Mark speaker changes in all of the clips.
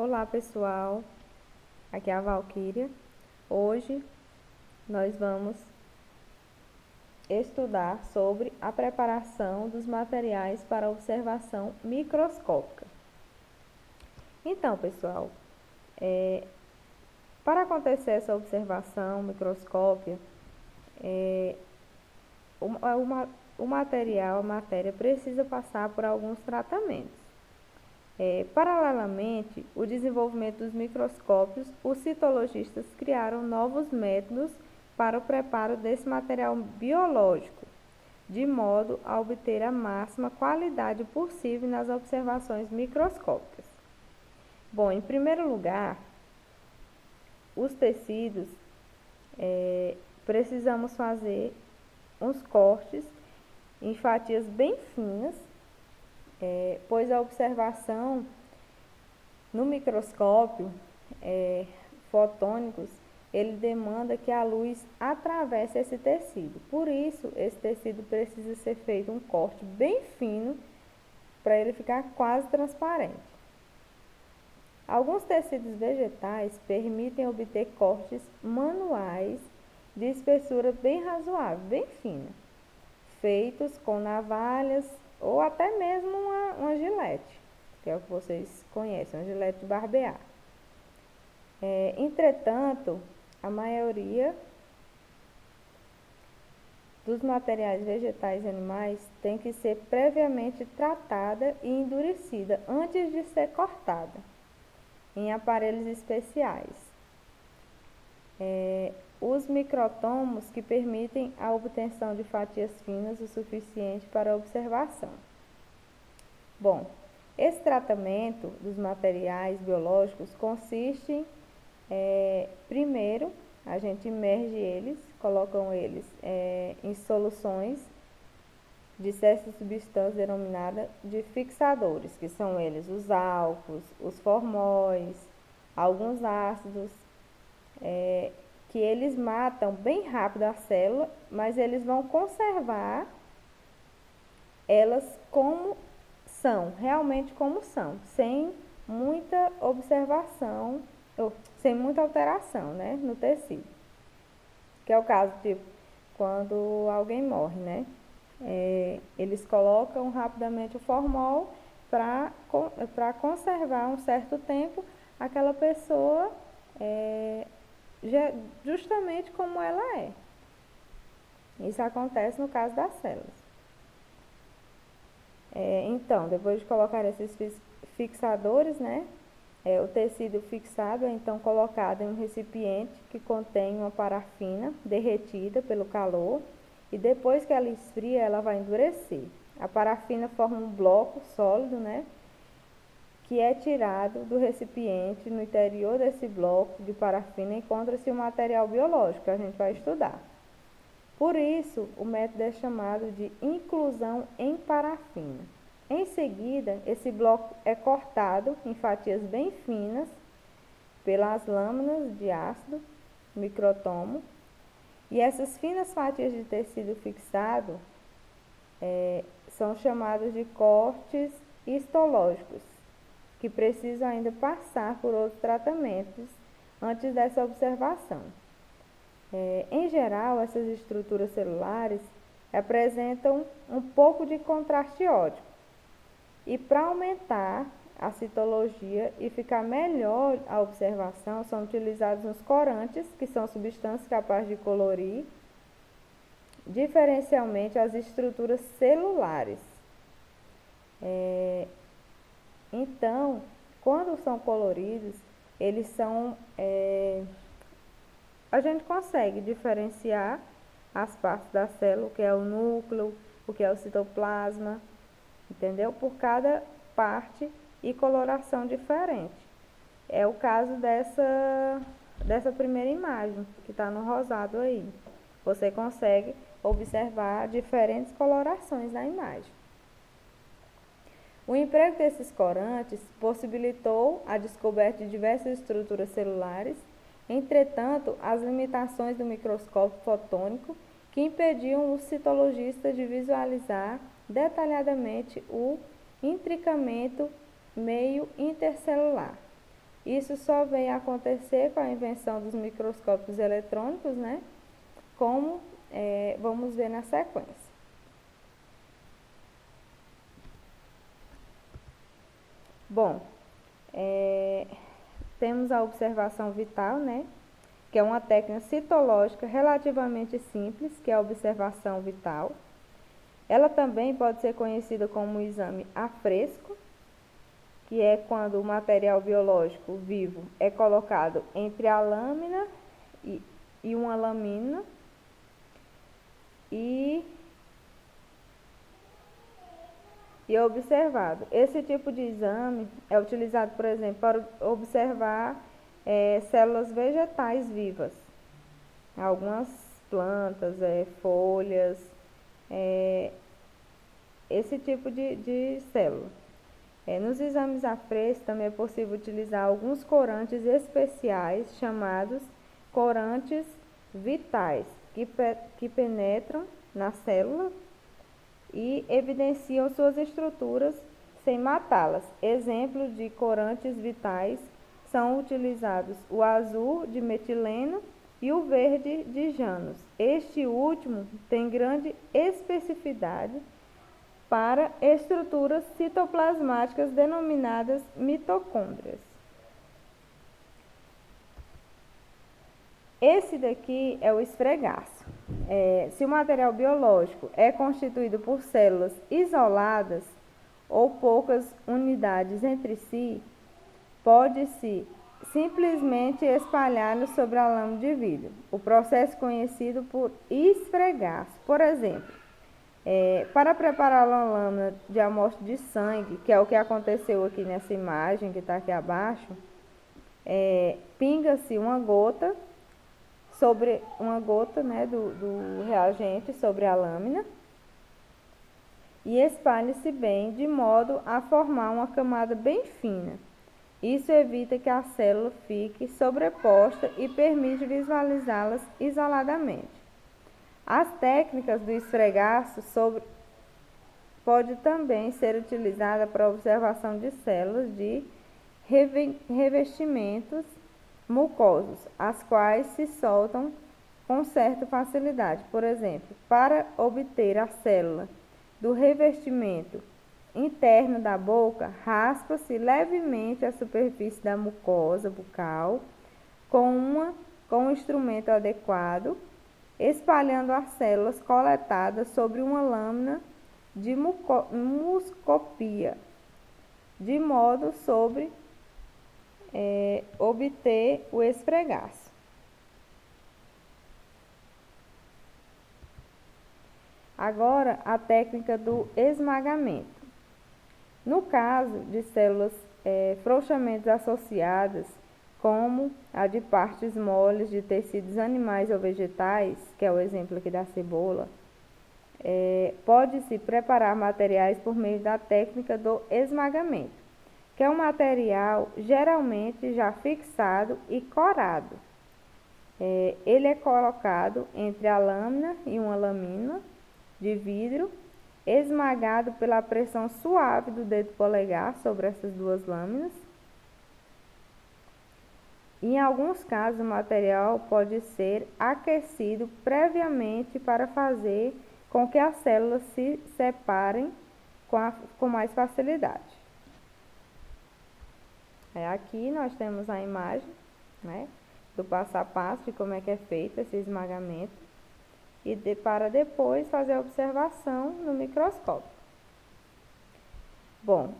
Speaker 1: Olá pessoal, aqui é a Valquíria. Hoje nós vamos estudar sobre a preparação dos materiais para observação microscópica. Então pessoal, para acontecer essa observação microscópica, o material, a matéria precisa passar por alguns tratamentos. Paralelamente, o desenvolvimento dos microscópios, os citologistas criaram novos métodos para o preparo desse material biológico, de modo a obter a máxima qualidade possível nas observações microscópicas. Bom, em primeiro lugar, os tecidos, precisamos fazer uns cortes em fatias bem finas, pois a observação no microscópio fotônicos, ele demanda que a luz atravesse esse tecido. Por isso, esse tecido precisa ser feito um corte bem fino para ele ficar quase transparente. Alguns tecidos vegetais permitem obter cortes manuais de espessura bem razoável, bem fina, feitos com navalhas ou até mesmo uma gilete, que é o que vocês conhecem, uma gilete de barbear. Entretanto, a maioria dos materiais vegetais e animais tem que ser previamente tratada e endurecida antes de ser cortada em aparelhos especiais. Os microtomos que permitem a obtenção de fatias finas o suficiente para observação. Bom, esse tratamento dos materiais biológicos consiste primeiro, a gente imerge eles, colocam eles em soluções de certa substância denominada de fixadores, que são eles os álcools, os formóis, alguns ácidos, que eles matam bem rápido a célula, mas eles vão conservar elas como são, realmente como são, sem muita observação, sem muita alteração, né, no tecido. Que é o caso, tipo, quando alguém morre, né? Eles colocam rapidamente o formol para conservar um certo tempo aquela pessoa justamente como ela é. Isso acontece no caso das células. Então, depois de colocar esses fixadores, né? O tecido fixado é então colocado em um recipiente que contém uma parafina derretida pelo calor e depois que ela esfria, ela vai endurecer. A parafina forma um bloco sólido, né? Que é tirado do recipiente. No interior desse bloco de parafina encontra-se o material biológico que a gente vai estudar. Por isso, o método é chamado de inclusão em parafina. Em seguida, esse bloco é cortado em fatias bem finas pelas lâminas de ácido microtomo, e essas finas fatias de tecido fixado são chamadas de cortes histológicos, que precisam ainda passar por outros tratamentos antes dessa observação. Em geral, essas estruturas celulares apresentam um pouco de contraste óptico, e para aumentar a citologia e ficar melhor a observação, são utilizados os corantes, que são substâncias capazes de colorir diferencialmente as estruturas celulares. Então, quando são coloridos, eles são... a gente consegue diferenciar as partes da célula, o que é o núcleo, o que é o citoplasma, entendeu? Por cada parte e coloração diferente. É o caso dessa primeira imagem, que está no rosado aí. Você consegue observar diferentes colorações na imagem. O emprego desses corantes possibilitou a descoberta de diversas estruturas celulares. Entretanto, as limitações do microscópio fotônico que impediam o citologista de visualizar detalhadamente o intricamento meio intercelular. Isso só veio a acontecer com a invenção dos microscópios eletrônicos, né? Como vamos ver na sequência. Bom, temos a observação vital, né? Que é uma técnica citológica relativamente simples, que é a observação vital. Ela também pode ser conhecida como exame a fresco, que é quando o material biológico vivo é colocado entre a lâmina e uma lamina e observado. Esse tipo de exame é utilizado, por exemplo, para observar células vegetais vivas, algumas plantas, folhas, esse tipo de célula. Nos exames a fresco também é possível utilizar alguns corantes especiais chamados corantes vitais, que penetram na célula e evidenciam suas estruturas sem matá-las. Exemplos de corantes vitais são utilizados o azul de metileno e o verde de Janus. Este último tem grande especificidade para estruturas citoplasmáticas denominadas mitocôndrias. Esse daqui é o esfregaço. Se o material biológico é constituído por células isoladas ou poucas unidades entre si, pode-se simplesmente espalhá-lo sobre a lâmina de vidro. O processo conhecido por esfregaço. Por exemplo, para preparar uma lâmina de amostra de sangue, que é o que aconteceu aqui nessa imagem que está aqui abaixo, pinga-se uma gota né, do reagente sobre a lâmina e espalhe-se bem de modo a formar uma camada bem fina. Isso evita que a célula fique sobreposta e permite visualizá-las isoladamente. As técnicas do esfregaço pode também ser utilizada para observação de células de revestimentos mucosos, as quais se soltam com certa facilidade. Por exemplo, para obter a célula do revestimento interno da boca, raspa-se levemente a superfície da mucosa bucal com um instrumento adequado, espalhando as células coletadas sobre uma lâmina de muscopia, de modo sobre obter o esfregaço. Agora, a técnica do esmagamento. No caso de células frouxamente associadas, como a de partes moles de tecidos animais ou vegetais, que é o exemplo aqui da cebola, pode-se preparar materiais por meio da técnica do esmagamento, que é um material geralmente já fixado e corado. Ele é colocado entre a lâmina e uma lamina de vidro, esmagado pela pressão suave do dedo polegar sobre essas duas lâminas. Em alguns casos, o material pode ser aquecido previamente para fazer com que as células se separem com mais facilidade. Aqui nós temos a imagem, né, do passo a passo de como é que é feito esse esmagamento e para depois fazer a observação no microscópio. Bom,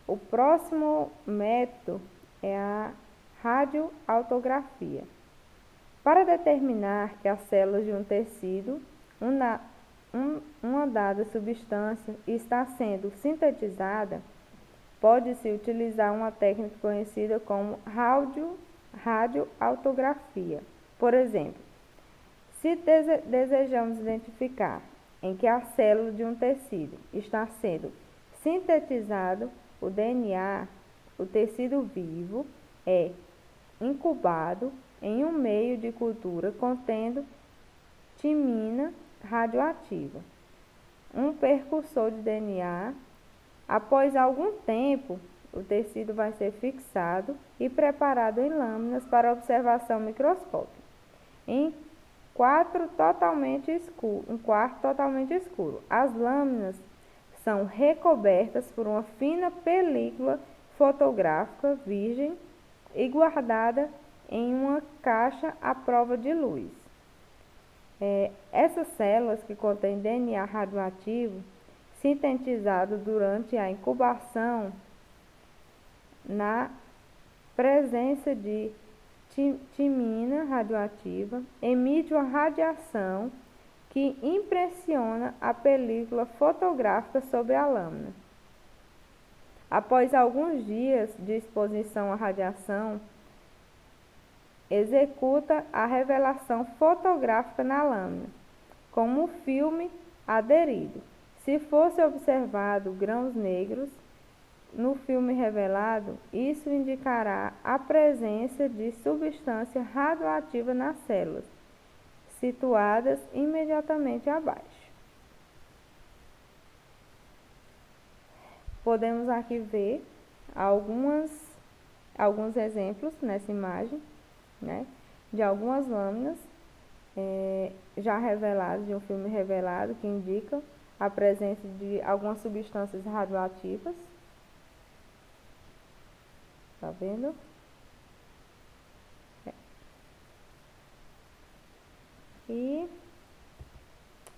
Speaker 1: o próximo método é a radioautografia. Para determinar que as células de um tecido, uma dada substância está sendo sintetizada, pode-se utilizar uma técnica conhecida como radioautografia. Por exemplo, se desejamos identificar em que a célula de um tecido está sendo sintetizado o DNA, o tecido vivo é incubado em um meio de cultura contendo timina radioativa, um precursor de DNA. Após algum tempo, o tecido vai ser fixado e preparado em lâminas para observação microscópica. Em quarto totalmente escuro. As lâminas são recobertas por uma fina película fotográfica virgem e guardada em uma caixa à prova de luz. Essas células que contêm DNA radioativo, sintetizado durante a incubação, na presença de timina radioativa, emite uma radiação que impressiona a película fotográfica sobre a lâmina. Após alguns dias de exposição à radiação, executa a revelação fotográfica na lâmina, como um filme aderido. Se fosse observado grãos negros no filme revelado, isso indicará a presença de substância radioativa nas células, situadas imediatamente abaixo. Podemos aqui ver alguns exemplos nessa imagem, né, de algumas lâminas já reveladas, de um filme revelado, que indica a presença de algumas substâncias radioativas. Tá vendo? E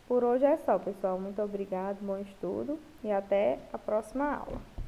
Speaker 1: por hoje é só, pessoal. Muito obrigado, bom estudo e até a próxima aula.